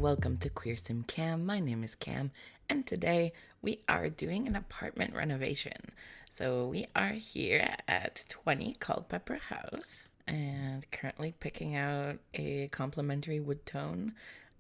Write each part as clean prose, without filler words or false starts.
welcome to lgbtsimcam. My name is Cam, and today we are doing an apartment renovation. So we are here at 20 Culpeper House and currently picking out a complementary wood tone.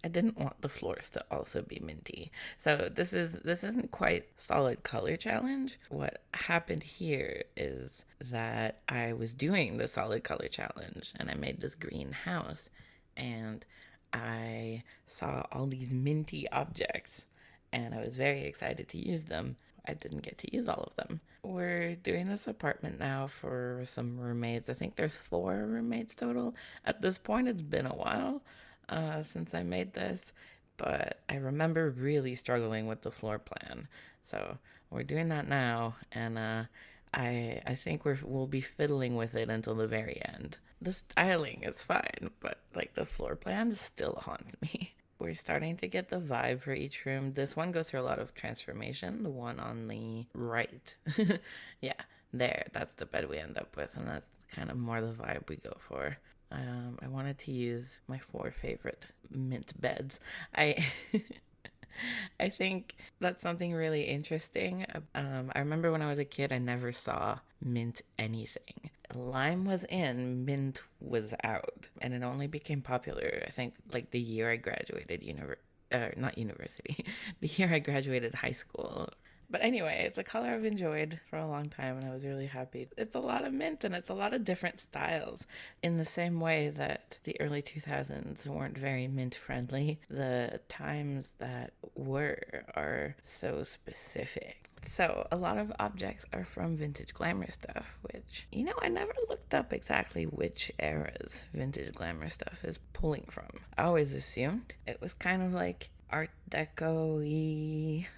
I didn't want the floors to also be minty. So this isn't quite solid color challenge. What happened here is that I was doing the solid color challenge and I made this green house, and I saw all these minty objects and I was very excited to use them. I didn't get to use all of them. We're doing this apartment now for some roommates. I think there's 4 roommates total. At this point, it's been a while since I made this, but I remember really struggling with the floor plan. So we're doing that now, and I think we'll be fiddling with it until the very end. The styling is fine, but like the floor plan still haunts me. We're starting to get the vibe for each room. This one goes through a lot of transformation. The one on the right. Yeah, there. That's the bed we end up with, and that's kind of more the vibe we go for. I wanted to use my 4 favorite mint beds. I I think that's something really interesting. I remember when I was a kid, I never saw mint anything. Lime was in, mint was out, and it only became popular, I think, like the year I graduated not university, the year I graduated high school. But anyway, it's a color I've enjoyed for a long time, and I was really happy. It's a lot of mint, and it's a lot of different styles. In the same way that the early 2000s weren't very mint friendly, the times that were are so specific. So a lot of objects are from vintage glamour stuff, which, I never looked up exactly which eras vintage glamour stuff is pulling from. I always assumed it was kind of like Art Deco-y,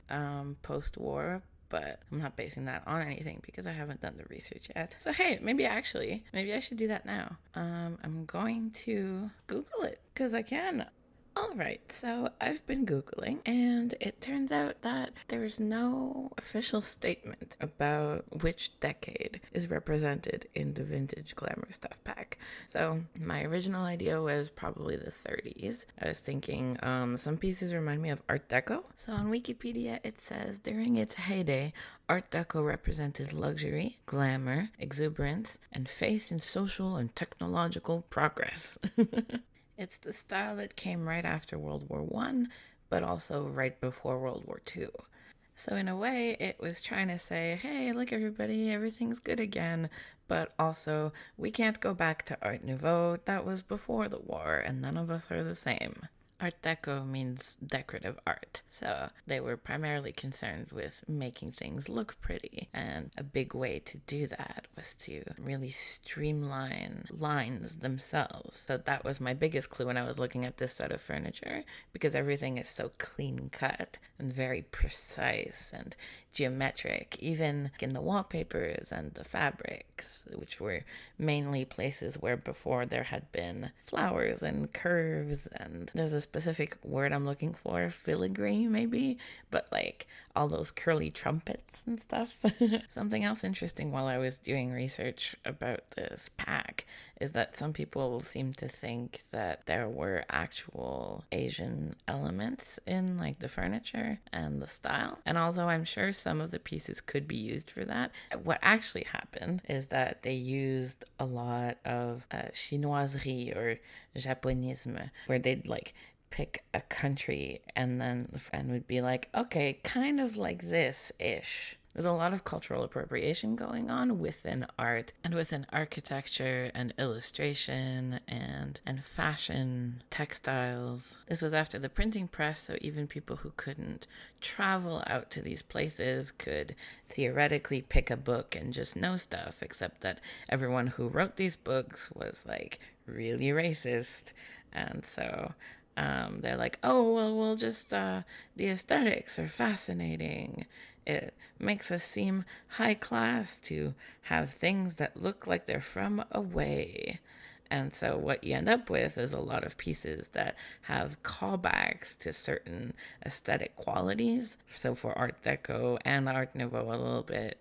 post-war, but I'm not basing that on anything because I haven't done the research yet. So hey, maybe I should do that now. I'm going to Google it because I can. Alright, so I've been Googling, and it turns out that there's no official statement about which decade is represented in the vintage glamour stuff pack. So my original idea was probably the 30s. I was thinking some pieces remind me of Art Deco. So on Wikipedia it says, during its heyday, Art Deco represented luxury, glamour, exuberance, and faith in social and technological progress. It's the style that came right after World War I, but also right before World War II. So in a way, it was trying to say, hey, look everybody, everything's good again, but also we can't go back to Art Nouveau. That was before the war, and none of us are the same. Art Deco means decorative art, so they were primarily concerned with making things look pretty, and a big way to do that was to really streamline lines themselves. So that was my biggest clue when I was looking at this set of furniture, because everything is so clean cut and very precise and geometric, even in the wallpapers and the fabrics, which were mainly places where before there had been flowers and curves, and there's a specific word I'm looking for, filigree maybe, but like all those curly trumpets and stuff. Something else interesting while I was doing research about this pack is that some people seem to think that there were actual Asian elements in like the furniture and the style. And although I'm sure some of the pieces could be used for that, what actually happened is that they used a lot of chinoiserie or japonisme, where they'd like pick a country and would be like, okay, kind of like this-ish. There's a lot of cultural appropriation going on within art and within architecture and illustration and fashion, textiles. This was after the printing press, so even people who couldn't travel out to these places could theoretically pick a book and just know stuff, except that everyone who wrote these books was like really racist. And so they're like, oh, well, we'll just, the aesthetics are fascinating. It makes us seem high class to have things that look like they're from away. And so what you end up with is a lot of pieces that have callbacks to certain aesthetic qualities. So for Art Deco and Art Nouveau a little bit,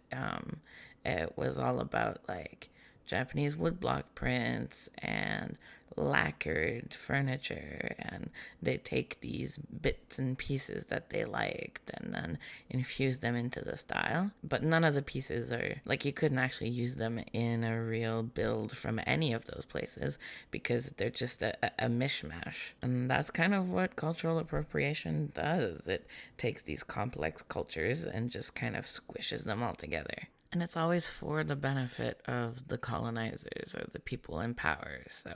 it was all about like Japanese woodblock prints and lacquered furniture, and they take these bits and pieces that they liked and then infuse them into the style. But none of the pieces are like, you couldn't actually use them in a real build from any of those places because they're just a mishmash. And that's kind of what cultural appropriation does. It takes these complex cultures and just kind of squishes them all together. And it's always for the benefit of the colonizers or the people in power. So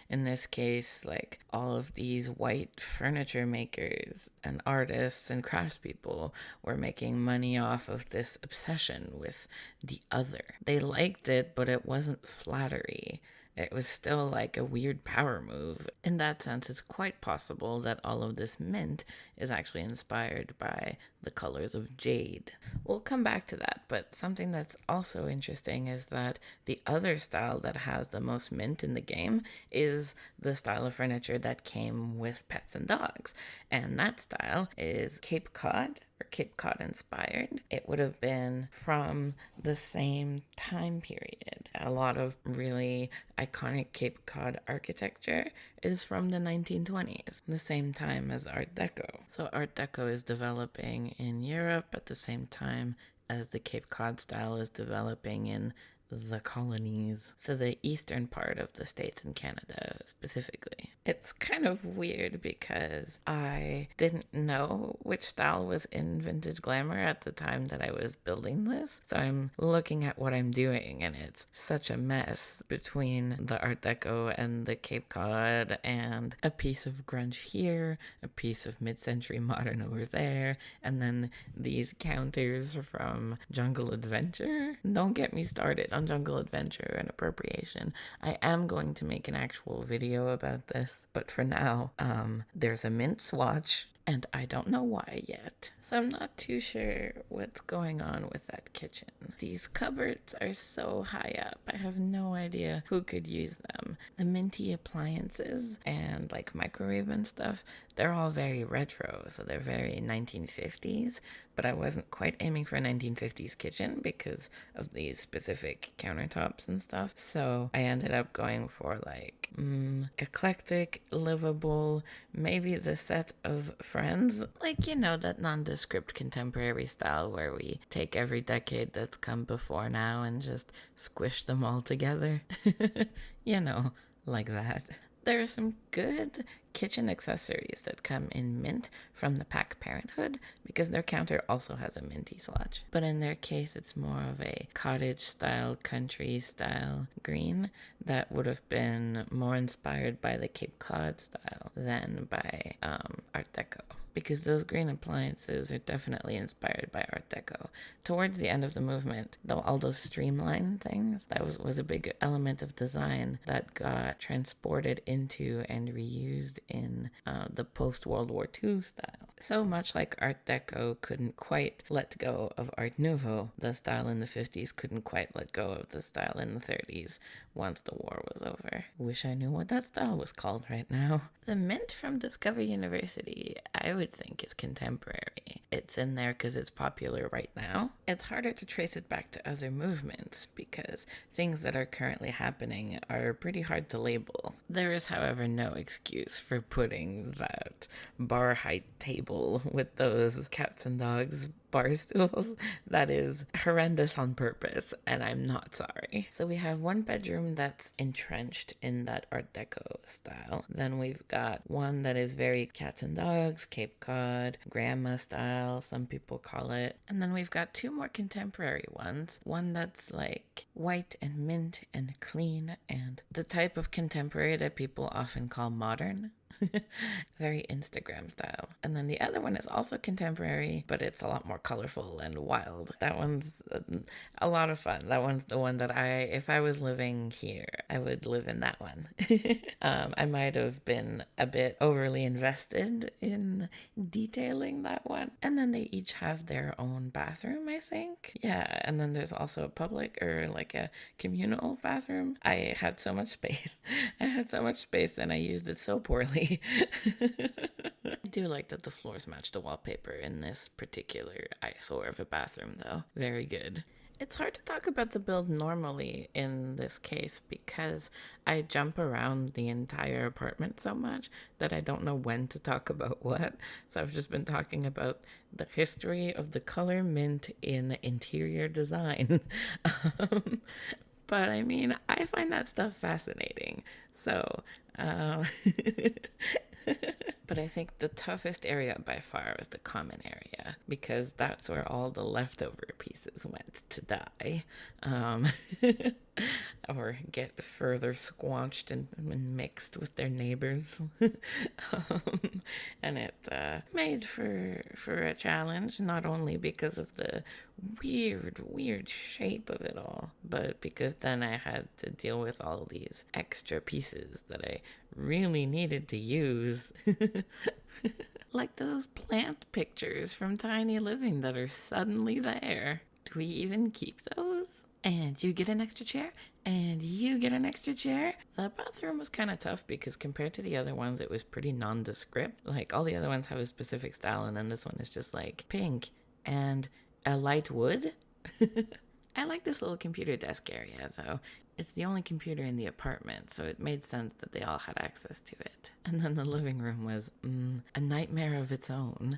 in this case, like, all of these white furniture makers and artists and craftspeople were making money off of this obsession with the other. They liked it, but it wasn't flattery. It was still like a weird power move. In that sense, it's quite possible that all of this mint is actually inspired by the colors of jade. We'll come back to that, but something that's also interesting is that the other style that has the most mint in the game is the style of furniture that came with pets and dogs. And that style is Cape Cod, or Cape Cod inspired. It would have been from the same time period. A lot of really iconic Cape Cod architecture is from the 1920s, the same time as Art Deco. So Art Deco is developing in Europe at the same time as the Cape Cod style is developing in the colonies, so the eastern part of the States and Canada specifically. It's kind of weird because I didn't know which style was in Vintage Glamour at the time that I was building this, so I'm looking at what I'm doing and it's such a mess between the Art Deco and the Cape Cod, and a piece of grunge here, a piece of mid-century modern over there, and then these counters from Jungle Adventure. Don't get me started on Jungle Adventure and appropriation. I am going to make an actual video about this, but for now, there's a mint swatch, and I don't know why yet. So I'm not too sure what's going on with that kitchen. These cupboards are so high up. I have no idea who could use them. The Minty appliances and like microwave and stuff, they're all very retro, so they're very 1950s, but I wasn't quite aiming for a 1950s kitchen because of these specific countertops and stuff. So I ended up going for like eclectic, livable, maybe the set of Friends, like, you know, that nondescript contemporary style where we take every decade that's come before now and just squish them all together. You know, like that. There are some good kitchen accessories that come in mint from the pack Parenthood because their counter also has a minty swatch. But in their case, it's more of a cottage style, country style green that would have been more inspired by the Cape Cod style than by Art Deco. Because those green appliances are definitely inspired by Art Deco. Towards the end of the movement, though, all those streamline things, that was a big element of design that got transported into and reused in the post-World War II style. So much like Art Deco couldn't quite let go of Art Nouveau, the style in the 50s couldn't quite let go of the style in the 30s once the war was over. Wish I knew what that style was called right now. The mint from Discover University, I would think, is contemporary. It's in there because it's popular right now. It's harder to trace it back to other movements because things that are currently happening are pretty hard to label. There is, however, no excuse for putting that bar height table with those cats and dogs bar stools. That is horrendous on purpose, and I'm not sorry. So we have one bedroom that's entrenched in that Art Deco style. Then we've got one that is very cats and dogs, Cape Cod, grandma style, some people call it. And then we've got two more contemporary ones. One that's like white and mint and clean and the type of contemporary that people often call modern. Very Instagram style. And then the other one is also contemporary, but it's a lot more colorful and wild. That one's a lot of fun. That one's the one that if I was living here, I would live in that one. I might have been a bit overly invested in detailing that one. And then they each have their own bathroom, I think. Yeah, and then there's also a public or like a communal bathroom. I had so much space. And I used it so poorly. I do like that the floors match the wallpaper in this particular eyesore of a bathroom, though. Very good. It's hard to talk about the build normally in this case because I jump around the entire apartment so much that I don't know when to talk about what. So I've just been talking about the history of the color mint in interior design. um, but I mean, I find that stuff fascinating. So, uh, but I think the toughest area by far was the common area because that's where all the leftover pieces went to die, um, or get further squanched and mixed with their neighbors. And it made for a challenge, not only because of the weird shape of it all, but because then I had to deal with all these extra pieces that I really needed to use. Like those plant pictures from Tiny Living that are suddenly there. Do we even keep those? And you get an extra chair, and you get an extra chair. The bathroom was kind of tough because compared to the other ones, it was pretty nondescript. Like all the other ones have a specific style, and then this one is just like pink and a light wood. I like this little computer desk area, though. It's the only computer in the apartment, so it made sense that they all had access to it. And then the living room was a nightmare of its own.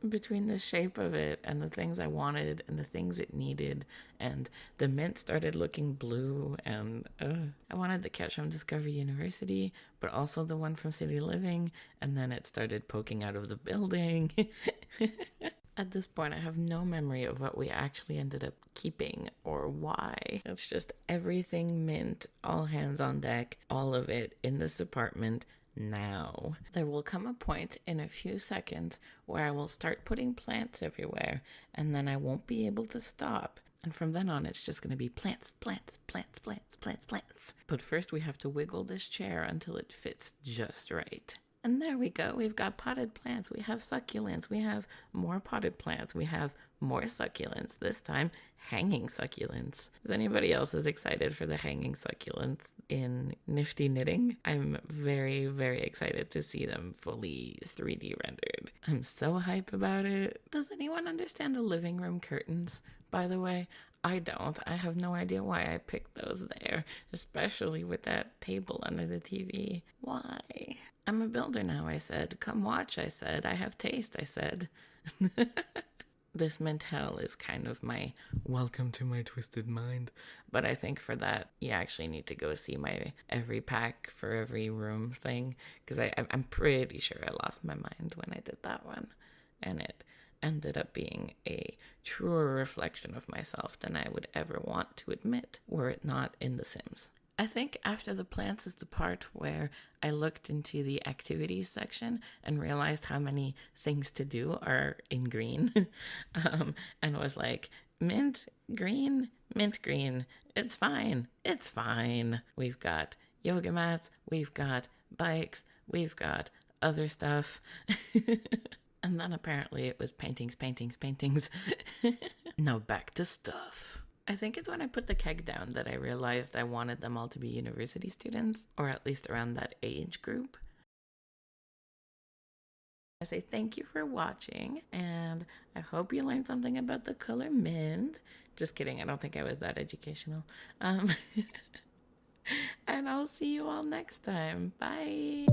Between the shape of it and the things I wanted and the things it needed, and the mint started looking blue, and I wanted the couch from Discovery University, but also the one from City Living, and then it started poking out of the building. At this point, I have no memory of what we actually ended up keeping or why. It's just everything mint, all hands on deck, all of it in this apartment now. There will come a point in a few seconds where I will start putting plants everywhere, and then I won't be able to stop. And from then on, it's just going to be plants, plants, plants, plants, plants, plants. But first, we have to wiggle this chair until it fits just right. And there we go. We've got potted plants. We have succulents. We have more potted plants. We have more succulents. This time, hanging succulents. Is anybody else as excited for the hanging succulents in Nifty Knitting? I'm very, very excited to see them fully 3D rendered. I'm so hype about it. Does anyone understand the living room curtains, by the way? I don't. I have no idea why I picked those there, especially with that table under the TV. Why? I'm a builder now, I said. Come watch, I said. I have taste, I said. This mint hell is kind of my welcome to my twisted mind. But I think for that, you actually need to go see my every pack for every room thing. Because I'm pretty sure I lost my mind when I did that one. And it ended up being a truer reflection of myself than I would ever want to admit, were it not in The Sims. I think after the plants is the part where I looked into the activities section and realized how many things to do are in green, and was like, mint green, it's fine, it's fine. We've got yoga mats, we've got bikes, we've got other stuff. And then apparently it was paintings. Now back to stuff. I think it's when I put the keg down that I realized I wanted them all to be university students, or at least around that age group. I say thank you for watching, and I hope you learned something about the color mint. Just kidding, I don't think I was that educational. And I'll see you all next time. Bye!